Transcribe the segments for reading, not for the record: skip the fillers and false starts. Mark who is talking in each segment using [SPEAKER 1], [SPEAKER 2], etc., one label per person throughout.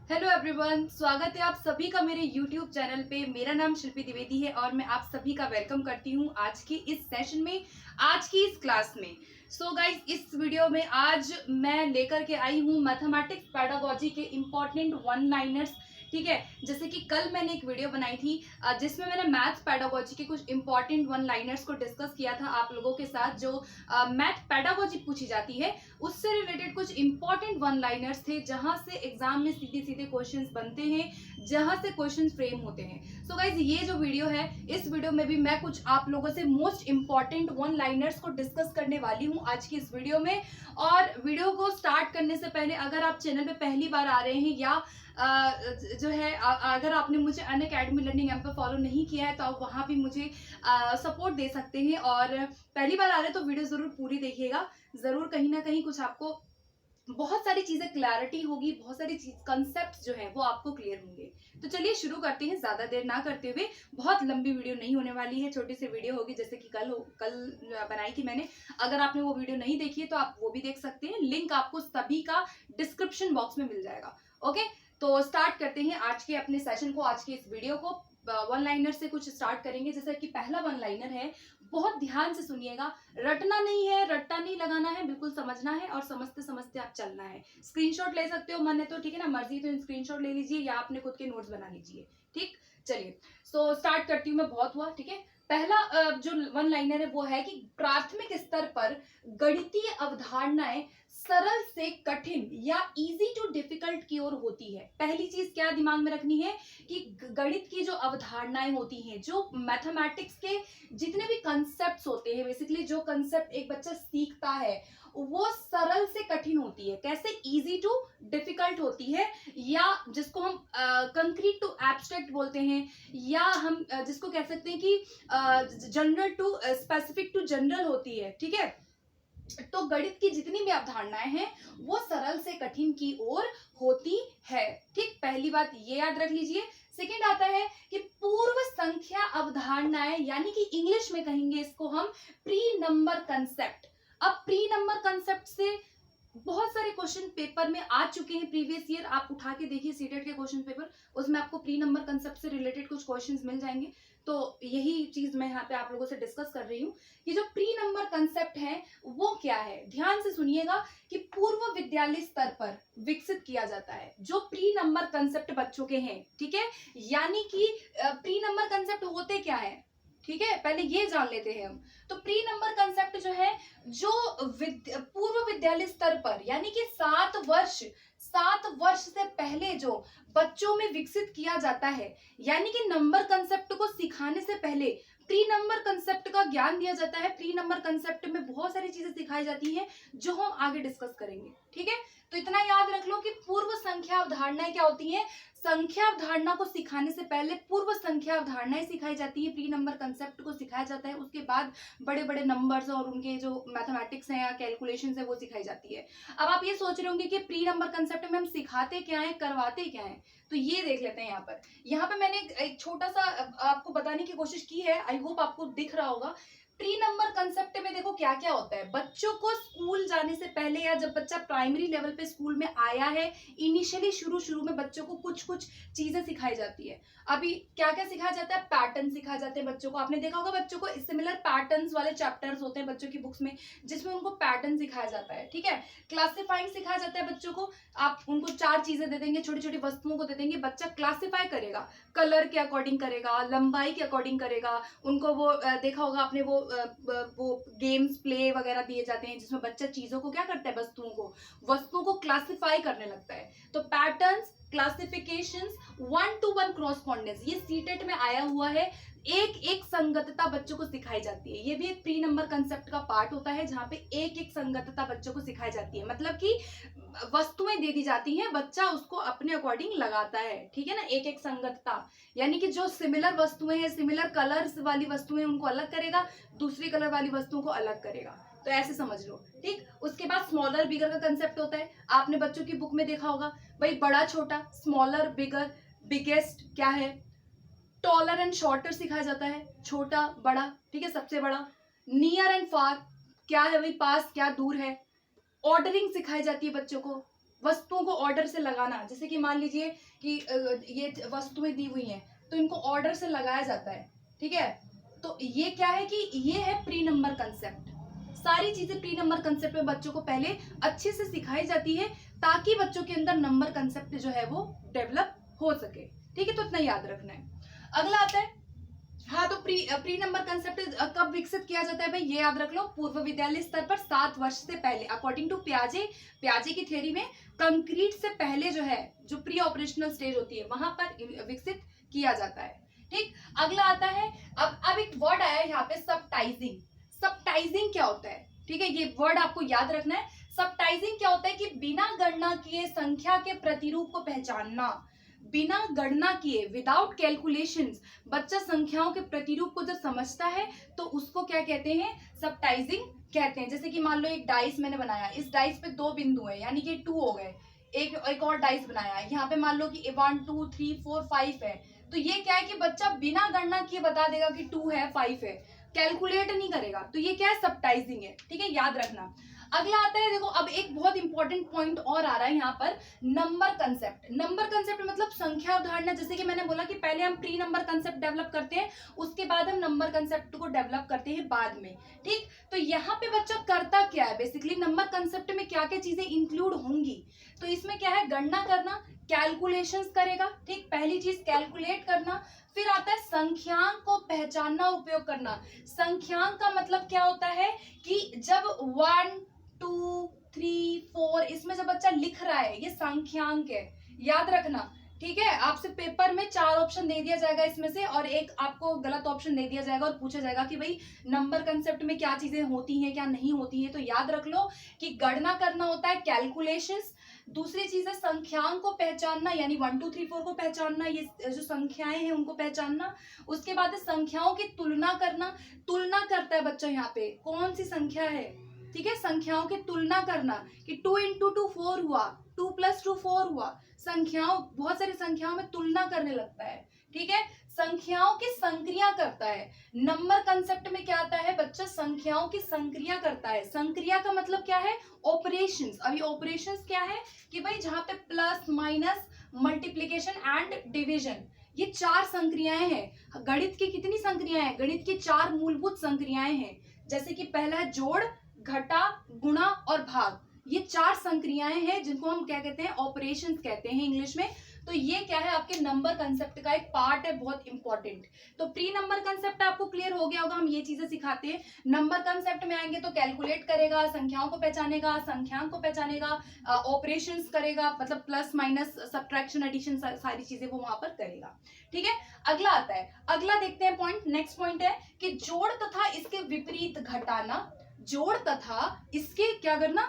[SPEAKER 1] Hello everyone, स्वागत है आप सभी का मेरे यूट्यूब चैनल पे। मेरा नाम शिल्पी द्विवेदी है और मैं आप सभी का वेलकम करती हूँ आज की इस सेशन में, आज की इस क्लास में। सो गाइस, इस वीडियो में आज मैं लेकर के आई हूँ मैथमेटिक्स पेडागोजी के इम्पोर्टेंट वन लाइनर्स। ठीक है, जैसे कि कल मैंने एक वीडियो बनाई थी जिसमें मैंने मैथ्स पेडागोजी के कुछ इंपॉर्टेंट वन लाइनर्स को डिस्कस किया था आप लोगों के साथ। जो मैथ पेडागोजी पूछी जाती है उससे रिलेटेड कुछ इंपॉर्टेंट वन लाइनर्स थे, जहां से एग्जाम में सीधे सीधे क्वेश्चंस बनते हैं, जहां से क्वेश्चंस फ्रेम होते हैं। सो गाइज, ये जो वीडियो है, इस वीडियो में भी मैं कुछ आप लोगों से मोस्ट इंपॉर्टेंट वन लाइनर्स को डिस्कस करने वाली हूँ आज की इस वीडियो में। और वीडियो को स्टार्ट करने से पहले अगर आप चैनल पे पहली बार आ रहे हैं या जो है अगर आपने मुझे अनअकैडमी लर्निंग ऐप पर फॉलो नहीं किया है तो आप वहाँ भी मुझे सपोर्ट दे सकते हैं। और पहली बार आ रहे हैं तो वीडियो जरूर पूरी देखिएगा, जरूर कहीं ना कहीं कुछ आपको बहुत सारी चीजें क्लैरिटी होगी, बहुत सारी चीज कंसेप्ट जो है वो आपको क्लियर होंगे। तो चलिए शुरू करते हैं, ज्यादा देर ना करते हुए। बहुत लंबी वीडियो नहीं होने वाली है, छोटी सी वीडियो होगी, जैसे कि कल बनाई थी मैंने। अगर आपने वो वीडियो नहीं देखी है तो आप वो भी देख सकते हैं, लिंक आपको सभी का डिस्क्रिप्शन बॉक्स में मिल जाएगा। ओके, तो स्टार्ट करते हैं आज के अपने सेशन को, आज के इस वीडियो को। वन लाइनर से कुछ स्टार्ट करेंगे। जैसे कि पहला वन लाइनर है, बहुत ध्यान से सुनिएगा, रटना नहीं है, रट्टा नहीं लगाना है, बिल्कुल समझना है और समझते समझते आप चलना है। स्क्रीनशॉट ले सकते हो, मन है तो ठीक है ना, मर्जी तो स्क्रीनशॉट ले लीजिए या अपने खुद के नोट्स बना लीजिए। ठीक, चलिए सो स्टार्ट करती हूँ मैं, बहुत हुआ। ठीक है, पहला जो वन लाइनर है वो है कि प्राथमिक स्तर पर गणितीय अवधारणाएं सरल से कठिन या इजी टू डिफिकल्ट की ओर होती है। पहली चीज क्या दिमाग में रखनी है कि गणित की जो अवधारणाएं होती हैं, जो मैथमेटिक्स के जितने भी कंसेप्ट्स होते हैं, बेसिकली जो कंसेप्ट एक बच्चा सीखता है वो सरल से कठिन होती है। कैसे? इजी टू डिफिकल्ट होती है, या जिसको हम कंक्रीट टू एब्स्ट्रैक्ट बोलते हैं, या हम जिसको कह सकते हैं कि general to specific to general होती है। ठीक है, तो गणित की जितनी भी अवधारणाएं हैं वो सरल से कठिन की ओर होती है। ठीक, पहली बात ये याद रख लीजिए। सेकंड आता है कि पूर्व संख्या अवधारणाएं, यानी कि इंग्लिश में कहेंगे इसको हम प्री नंबर कंसेप्ट। अब प्री नंबर कंसेप्ट से बहुत सारे क्वेश्चन पेपर में आ चुके हैं प्रीवियस ईयर, आप उठा के देखिए सीटेट के क्वेश्चन पेपर, उसमें आपको प्री नंबर कंसेप्ट से रिलेटेड कुछ क्वेश्चंस मिल जाएंगे। तो यही चीज मैं यहाँ पे आप लोगों से डिस्कस कर रही हूँ कि जो प्री नंबर कंसेप्ट है वो क्या है। ध्यान से सुनिएगा कि पूर्व विद्यालय स्तर पर विकसित किया जाता है जो प्री नंबर कंसेप्ट बच्चों के हैं। ठीक है, यानी कि प्री नंबर कंसेप्ट होते क्या है, ठीक है, पहले ये जान लेते हैं हम। तो प्री नंबर कंसेप्ट जो है, जो पूर्व विद्यालय स्तर पर, यानी कि 7 वर्ष से पहले जो बच्चों में विकसित किया जाता है, यानी कि नंबर कंसेप्ट को सिखाने से पहले प्री नंबर कंसेप्ट का ज्ञान दिया जाता है। प्री नंबर कंसेप्ट में बहुत सारी चीजें सिखाई जाती हैं जो हम आगे डिस्कस करेंगे। ठीक है, तो इतना याद रख लो कि पूर्व संख्या अवधारणाएं क्या होती हैं। संख्या अवधारणा को सिखाने से पहले पूर्व संख्या अवधारणाएं सिखाई जाती है, प्री नंबर कंसेप्ट को सिखाया जाता है, उसके बाद बड़े बड़े नंबर्स और उनके जो मैथमेटिक्स हैं या कैलकुलेशंस है वो सिखाई जाती है। अब आप ये सोच रहे होंगे कि प्री नंबर कंसेप्ट में हम सिखाते क्या है, करवाते क्या है, तो ये देख लेते हैं। यहाँ पे मैंने एक छोटा सा आपको बताने की कोशिश की है, आई होप आपको दिख रहा होगा। प्री नंबर कंसेप्ट में देखो क्या क्या होता है। बच्चों को स्कूल जाने से पहले, या जब बच्चा प्राइमरी लेवल पे स्कूल में आया है, इनिशियली शुरू में बच्चों को कुछ कुछ चीजें सिखाई जाती है। अभी क्या क्या सिखाया जाता है, पैटर्न सिखाए जाते हैं बच्चों को। आपने देखा होगा बच्चों को सिमिलर पैटर्न्स वाले चैप्टर्स होते हैं बच्चों की बुक्स में, जिसमें उनको पैटर्न सिखाया जाता है। ठीक है, क्लासिफाइंग सिखाया जाता है बच्चों को। आप उनको 4 चीजें दे देंगे, छोटी छोटी वस्तुओं को दे देंगे, बच्चा क्लासिफाई करेगा, कलर के अकॉर्डिंग करेगा, लंबाई के अकॉर्डिंग करेगा। उनको वो देखा होगा आपने, वो गेम्स प्ले वगैरह दिए जाते हैं जिसमें बच्चा चीजों को क्या करता है, वस्तुओं को क्लासिफाई करने लगता है। तो पैटर्न्स, क्लासिफिकेशंस, 1-to-1 क्रॉसपॉन्डेंस, ये सीटेट में आया हुआ है। एक एक संगतता बच्चों को सिखाई जाती है। ये भी एक प्री नंबर कंसेप्ट का पार्ट होता है, जहां पे एक एक संगतता बच्चों को सिखाई जाती है। मतलब कि वस्तुएं दे दी जाती हैं, बच्चा उसको अपने अकॉर्डिंग लगाता है। ठीक है ना, एक एक संगतता, यानी कि जो सिमिलर वस्तुएं हैं, सिमिलर कलर्स वाली वस्तुएं, उनको अलग करेगा, दूसरी कलर वाली वस्तुओं को अलग करेगा। तो ऐसे समझ लो। ठीक, उसके बाद स्मॉलर बिगर का कंसेप्ट होता है। आपने बच्चों की बुक में देखा होगा भाई, बड़ा छोटा, स्मॉलर बिगर, बिगेस्ट क्या है, टॉलर एंड शॉर्टर सिखाया जाता है, छोटा बड़ा। ठीक है, सबसे बड़ा। नियर एंड फार क्या है भाई, पास क्या दूर है। ऑर्डरिंग सिखाई जाती है बच्चों को, वस्तुओं को ऑर्डर से लगाना, जैसे कि मान लीजिए कि ये वस्तुएं दी हुई हैं तो इनको ऑर्डर से लगाया जाता है, ठीक है। तो ये क्या है कि ये है प्री नंबर कंसेप्ट। सारी चीजें प्री नंबर कंसेप्ट में बच्चों को पहले अच्छे से सिखाई जाती है ताकि बच्चों के अंदर नंबर कंसेप्ट जो है वो डेवलप हो सके, ठीक है। तो इतना याद रखना है। अगला आता है, हाँ, तो प्री नंबर कंसेप्ट कब विकसित किया जाता है भाई, ये याद रख लो, पूर्व विद्यालय स्तर पर 7 वर्ष से पहले। अकॉर्डिंग टू प्याजे की थ्योरी में कंक्रीट से पहले जो है, जो प्री ऑपरेशनल स्टेज होती है, वहां पर विकसित किया जाता है, ठीक। अगला आता है, अब एक वर्ड आया है यहाँ पे, सबटाइजिंग। सबटाइजिंग क्या होता है, ठीक है, ये वर्ड आपको याद रखना है। सबटाइजिंग क्या होता है कि बिना गणना किए संख्या के प्रतिरूप को पहचानना। बिना गणना किए, विदाउट कैलकुलेशंस, बच्चा संख्याओं के प्रतिरूप को जब समझता है तो उसको क्या कहते हैं, सबटाइजिंग कहते हैं। जैसे कि मान लो एक डाइस मैंने बनाया, इस डाइस पे 2 बिंदु है, यानी कि 2 हो गए। एक और डाइस बनाया है, यहाँ पे मान लो कि 1 2 3 4 5 है। तो ये क्या है कि बच्चा बिना गणना किए बता देगा कि 2 है 5 है, कैलकुलेट नहीं करेगा। तो ये क्या है, सबटाइजिंग है, ठीक है, याद रखना। अगला आता है, देखो अब एक बहुत इंपॉर्टेंट पॉइंट और आ रहा है यहाँ पर, नंबर कंसेप्ट। नंबर कंसेप्ट मतलब संख्या अवधारणा। जैसे कि मैंने बोला कि पहले हम प्री नंबर कंसेप्ट डेवलप करते हैं, उसके बाद हम नंबर कंसेप्ट को डेवलप करते हैं बाद में, ठीक। तो यहाँ पे बच्चा करता क्या है, बेसिकली नंबर कंसेप्ट में क्या क्या चीजें इंक्लूड होंगी। तो इसमें क्या है, गणना करना, कैलकुलेशंस करेगा, ठीक। पहली चीज कैलकुलेट करना। फिर आता है संख्यांक को पहचानना, उपयोग करना। संख्यांक का मतलब क्या होता है कि जब 1 2 3 4 इसमें जब बच्चा लिख रहा है, ये संख्यांक है, याद रखना, ठीक है। आपसे पेपर में 4 ऑप्शन दे दिया जाएगा इसमें से, और एक आपको गलत ऑप्शन दे दिया जाएगा और पूछा जाएगा कि भाई नंबर कंसेप्ट में क्या चीजें होती हैं क्या नहीं होती है। तो याद रख लो कि गणना करना होता है कैलकुलेशंस, दूसरी चीज है संख्याओं को पहचानना, यानी 1 2 3 4 को पहचानना, ये जो संख्याएं हैं उनको पहचानना। उसके बाद है संख्याओं की तुलना करना। तुलना करता है बच्चा, यहाँ पे कौन सी संख्या है, ठीक है, संख्याओं की तुलना करना कि 2 × 2 4 हुआ, 2 + 2 4 हुआ। संख्याओं, बहुत सारी संख्याओं में तुलना करने लगता है, ठीक है। संख्याओं की संक्रिया करता है। नंबर कंसेप्ट में क्या आता है, बच्चा संख्याओं की संक्रिया करता है। संक्रिया का मतलब क्या है, ऑपरेशंस। अभी ऑपरेशंस क्या है कि भाई जहां पे plus minus, multiplication and division, ये 4 संक्रियाएं हैं। गणित की कितनी संक्रियाएं हैं, गणित की 4 मूलभूत संक्रियाएं हैं। जैसे कि पहला है जोड़, घटा, गुणा और भाग। ये 4 संक्रियाएं हैं जिनको हम क्या कहते हैं, ऑपरेशंस कहते हैं इंग्लिश में। तो ये क्या है, आपके नंबर कंसेप्ट का एक पार्ट है, बहुत इंपॉर्टेंट। तो प्री नंबर कंसेप्ट आपको क्लियर हो गया होगा, हम ये चीजें सिखाते हैं। नंबर कंसेप्ट में आएंगे तो कैलकुलेट करेगा, संख्याओं को पहचानेगा, संख्यांक को पहचानेगा, ऑपरेशंस करेगा, मतलब प्लस माइनस, सब्ट्रैक्शन, एडिशन, सारी चीजें वो वहां पर करेगा, ठीक है। अगला आता है, अगला देखते हैं पॉइंट, नेक्स्ट पॉइंट है कि जोड़ तथा इसके विपरीत घटाना। जोड़ तथा इसके क्या करना,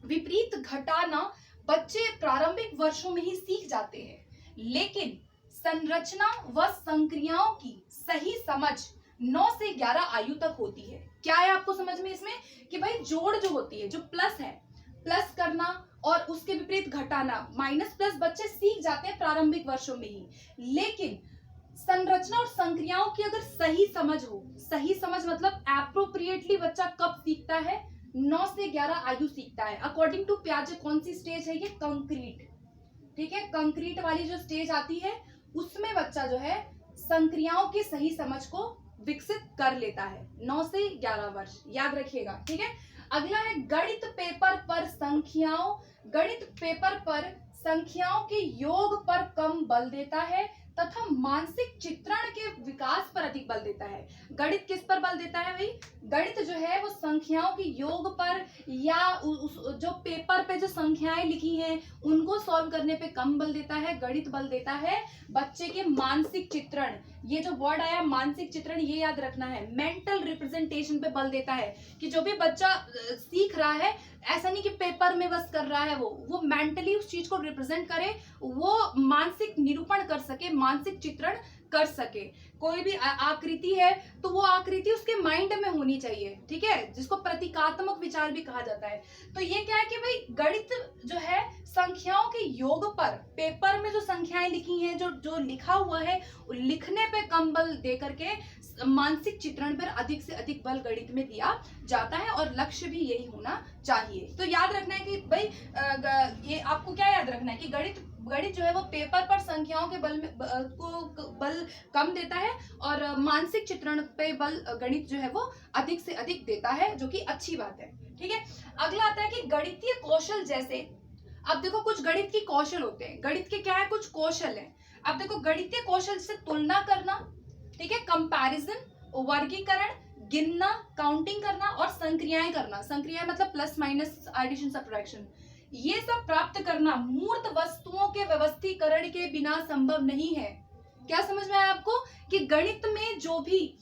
[SPEAKER 1] विपरीत घटाना बच्चे प्रारंभिक वर्षों में ही सीख जाते हैं, लेकिन संरचना व संक्रियाओं की सही समझ 9 से 11 आयु तक होती है। क्या है आपको समझ में इसमें कि भाई जोड़ जो होती है, जो प्लस है, प्लस करना और उसके विपरीत घटाना, माइनस प्लस बच्चे सीख जाते हैं प्रारंभिक वर्षों में ही, लेकिन संरचना और संक्रियाओं की अगर सही समझ हो, सही समझ मतलब एप्रोप्रिएटली बच्चा कब सीखता है, 9 से 11 आयु सीखता है। अकॉर्डिंग टू प्याजे कौन सी स्टेज है ये, कंक्रीट, ठीक है। कंक्रीट वाली जो स्टेज आती है उसमें बच्चा जो है संक्रियाओं की सही समझ को विकसित कर लेता है, 9 से 11 वर्ष, याद रखिएगा, ठीक है। अगला है गणित पेपर पर संख्याओं, गणित पेपर पर संख्याओं के योग पर कम बल देता है तथा मानसिक चित्रण के विकास पर अधिक बल देता है। गणित किस पर बल देता है भाई, गणित जो है वो संख्याओं के योग पर, या जो पेपर पे जो संख्याएं लिखी हैं उनको सॉल्व करने पे कम बल देता है। गणित बल देता है बच्चे के मानसिक चित्रण, ये जो वर्ड आया मानसिक चित्रण, ये याद रखना है, मेंटल रिप्रेजेंटेशन पे बल देता है कि जो भी बच्चा सीख रहा है, ऐसा नहीं कि पेपर में बस कर रहा है, वो मेंटली उस चीज को रिप्रेजेंट करे, वो मानसिक निरूपण कर सके, मानसिक चित्रण कर सके। कोई भी आकृति है तो वो आकृति उसके माइंड में होनी चाहिए, ठीक है, जिसको प्रतीकात्मक विचार भी कहा जाता है। तो ये क्या है कि भाई गणित जो है संख्याओं के योग पर, पेपर में जो संख्याएं लिखी हैं, जो लिखा हुआ है, लिखने पे कम बल दे करके मानसिक चित्रण पर अधिक से अधिक बल गणित में दिया जाता है, और लक्ष्य भी यही होना चाहिए। तो याद रखना है कि भाई ये आपको क्या याद रखना है कि गणित जो है वो पेपर पर संख्याओं के बल में बल कम देता है और मानसिक चित्रण पे बल गणित जो है वो अधिक से अधिक देता है, जो कि अच्छी बात है। ठीक है, अगला आता है कि गणितीय कौशल जैसे, अब देखो कुछ गणित की कौशल होते हैं, गणित के क्या है, कुछ कौशल है। अब देखो गणितीय कौशल से तुलना करना, ठीक है, कंपैरिजन, वर्गीकरण, गिनना, काउंटिंग करना और संक्रियाएं करना। संक्रियाएं मतलब प्लस माइनस, एडिशन, सब्ट्रैक्शन, ये सब प्राप्त करना मूर्त वस्तुओं के व्यवस्थीकरण के बिना संभव नहीं है। क्या समझ में आया आपको कि गणित में जो भी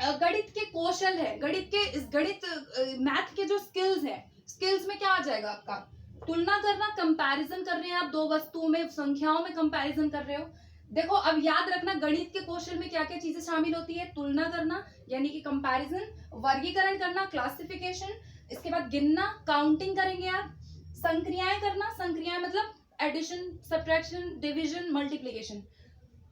[SPEAKER 1] गणित के कौशल है, गणित मैथ के जो स्किल्स है, स्किल्स में क्या आ जाएगा आपका, तुलना करना, कंपैरिजन कर रहे हैं आप दो वस्तुओं में, संख्याओं में कंपैरिजन कर रहे हो। देखो अब याद रखना गणित के कौशल में क्या क्या चीजें शामिल होती है, तुलना करना यानी कि कंपैरिजन, वर्गीकरण करना, क्लासिफिकेशन, इसके बाद गिनना, काउंटिंग करेंगे आप, संक्रियाएं करना, संक्रियाएं मतलब एडिशन, सब्ट्रैक्शन, डिवीजन, मल्टीप्लिकेशन,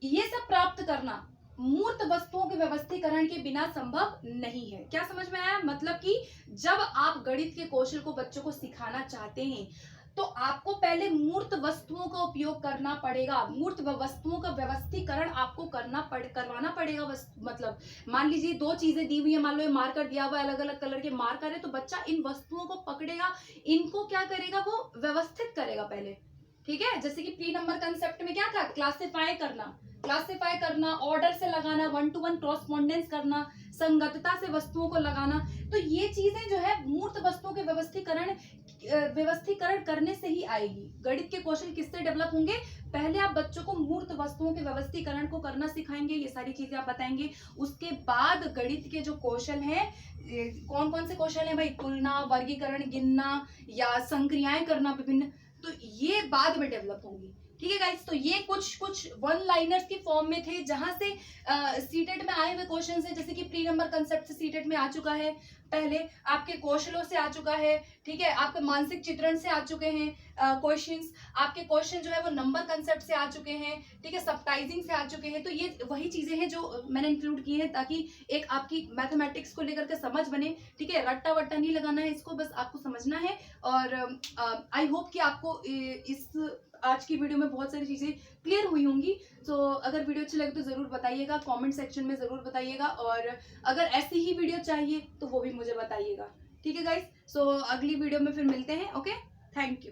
[SPEAKER 1] ये सब प्राप्त करना मूर्त वस्तुओं के व्यवस्थीकरण के बिना संभव नहीं है। क्या समझ में आया, मतलब कि जब आप गणित के कौशल को बच्चों को सिखाना चाहते हैं तो आपको पहले मूर्त वस्तुओं का उपयोग करना पड़ेगा, मूर्त वस्तुओं का व्यवस्थीकरण आपको करवाना पड़ेगा। मतलब मान लीजिए दो चीजें दी हुई है, मान लो ये मार्कर दिया हुआ है, अलग अलग कलर के मार्कर है, तो बच्चा इन वस्तुओं को पकड़ेगा, इनको क्या करेगा, वो व्यवस्थित करेगा पहले। ठीक है, जैसे कि प्री नंबर कंसेप्ट में क्या था, क्लासिफाई करना, ऑर्डर से लगाना, 1 to 1 क्रॉसपोंडेंस करना, संगतता से वस्तुओं को लगाना। तो ये चीजें जो है मूर्त वस्तुओं के व्यवस्थीकरण करने से ही आएगी। गणित के कौशल किससे डेवलप होंगे, पहले आप बच्चों को मूर्त वस्तुओं के व्यवस्थीकरण को करना सिखाएंगे, ये सारी चीजें आप बताएंगे। उसके बाद गणित के जो कौशल हैं, कौन कौन से कौशल हैं भाई, तुलना, वर्गीकरण, गिनना या संक्रियाएं करना विभिन्न, तो ये बाद में डेवलप होंगी। ठीक है गाइस, तो ये कुछ वन लाइनर्स की फॉर्म में थे, जहां से सीटेट में आए हुए क्वेश्चन है, जैसे कि प्री नंबर कंसेप्ट से सीटेट में आ चुका है, पहले आपके कौशलों से आ चुका है, ठीक है, आपके मानसिक चित्रण से आ चुके हैं क्वेश्चंस, आपके क्वेश्चन जो है वो नंबर कंसेप्ट से आ चुके हैं, ठीक है, सबटाइजिंग से आ चुके हैं। तो ये वही चीजें हैं जो मैंने इंक्लूड की हैं ताकि एक आपकी मैथमेटिक्स को लेकर के समझ बने। ठीक है, रट्टा वट्टा नहीं लगाना है इसको, बस आपको समझना है। और आई होप कि आपको इस आज की वीडियो में बहुत सारी चीजें क्लियर हुई होंगी। तो अगर वीडियो अच्छी लगे तो जरूर बताइएगा, कमेंट सेक्शन में जरूर बताइएगा, और अगर ऐसी ही वीडियो चाहिए तो वो भी मुझे बताइएगा। ठीक है गाइस, सो अगली वीडियो में फिर मिलते हैं। Okay, thank you.